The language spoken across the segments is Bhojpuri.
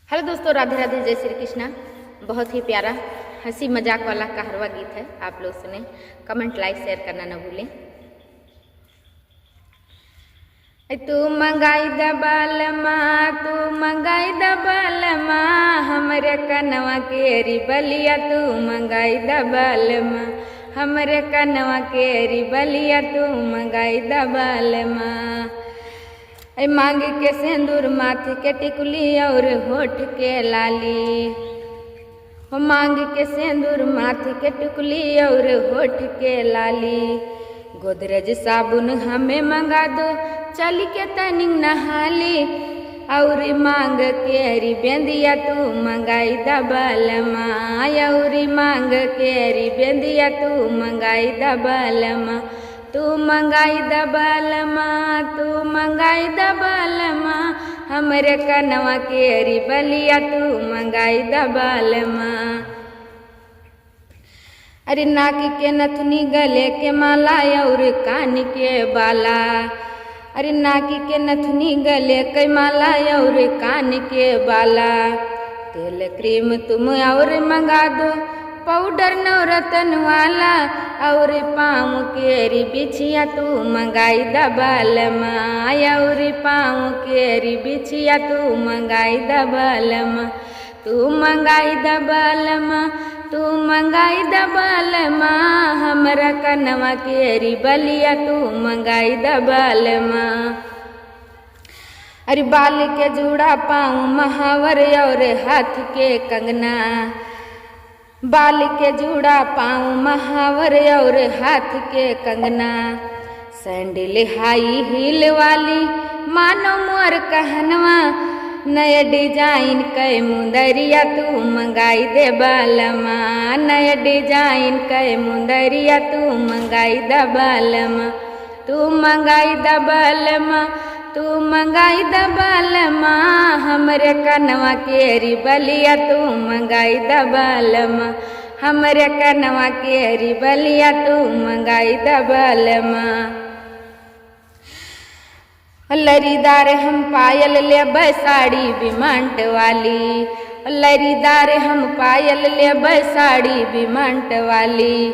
हेलो दोस्तों, राधे राधे, जय श्री कृष्णा। बहुत ही प्यारा हंसी मजाक वाला कहरवा गीत है, आप लोग सुने। कमेंट लाइक शेयर करना न भूलें। तू मंगाई दबाल माँ, तू मंगाई दबाल माँ, हमरे कनवा केरी बलिया। तू मंगाई दबाल माँ, हमरे कनवा केरी बलिया। तू मंगाई दबाल माँ। मांग के सिंदूर, माथे के टिकुली और होठ के लाली। मांग के सिंदूर, माथे के टिकुली और होठ के लाली। गोदरेज साबुन हमें मंगा दो, चल के तनिक नहाली। और मांग केरी बेंदिया, तू मंगाई दबाल माँ। और मांग केरी बेंदिया, तू मंगाई दबाल माँ। तू मंगाई दबाल माँ, तू मंगाई दबाल माँ, हमरे कनवा केरी बलिया। तू मंगाई दबाल माँ। अरे नाक के नथुनी, गले के माला और कान के बाला। अरे नाक के नथुनी, गले के माला और कान के बाला। तेल क्रीम तुम और मंगा दो, पाउडर नवरत्न वाला। और पाँव केरी बिछिया, तू मंगाई दबाल माँ। और पाँव केरी बिछिया, तू मंगाई दबाल माँ। तू मंगाई दबाल माँ, तू मंगाई दबाल माँ, हमरा कनवा केरी बलिया। तू मंगाई दबाल माँ। अरे बाल के जूड़ा, पाँव महावर और हाथ के कंगना। बाल के जूड़ा, पाँव महावर और हाथ के कंगना। सैंडल हाई हील वाली, मानो मोर कहनवा। नया डिजाइन कै मुंदरिया, तू मंगाई दबाल माँ। नया डिजाइन कै मुंदरिया, तू मंगाई दबाल माँ। तू मंगाई दबाल माँ, तू मंगाई दबाल माँ, हमरे कनवा केरी बलिया। तू मंगाई दबाल माँ, हमरे कनवा केरी बलिया। तू मंगाई दबाल माँ। लरीदार हम पायल लेबै, साड़ी बिमंट वाली। लरीदार हम पायल लेबै, साड़ी बिमंट वाली।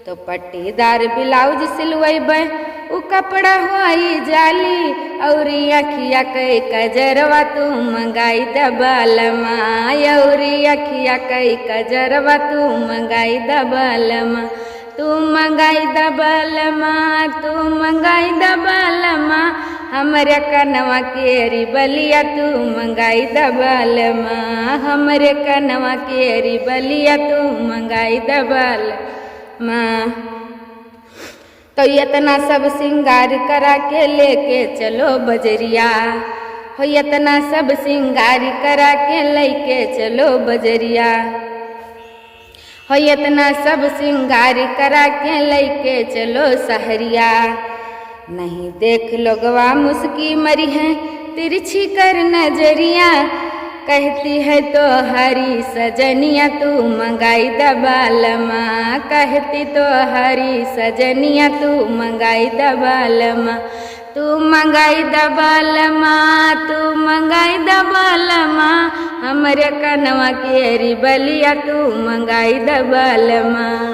तो पट्टीदार ब्लाउज सिलवेबै, उ कपड़ा होई जाली। और अखिया कई कजरवा, तू मंगाई दबाल माँ। और अखिया कई कजरवा, तू मंगाई दबाल माँ। तू मंगाई दबाल माँ, तू मंगाई दबाल माँ, हमरे कनवा केरी बलिया। तू मंगाई दबाल माँ, हमरे कनवा केरी बलिया। तू मंगाई दबाल माँ। तो इतना सब सिंगार करा के लेके चलो बजरिया। हो इतना सब सिंगार करा के लेके चलो बजरिया। हो इतना सब सिंगार करा के लेके चलो सहरिया। नहीं देख लोगवा मुस्की मरी है, तिरछी कर नजरिया। कहती है तो हरी सजनिया, तू मंगाई दबाल माँ। कहती तो हरी सजनिया, तू मंगाई दबाल माँ। तू मंगाई दबाल माँ, तू मंगाई दबाल माँ, हमरे कनवा केरी बलिया। तू मंगाई दबाल माँ।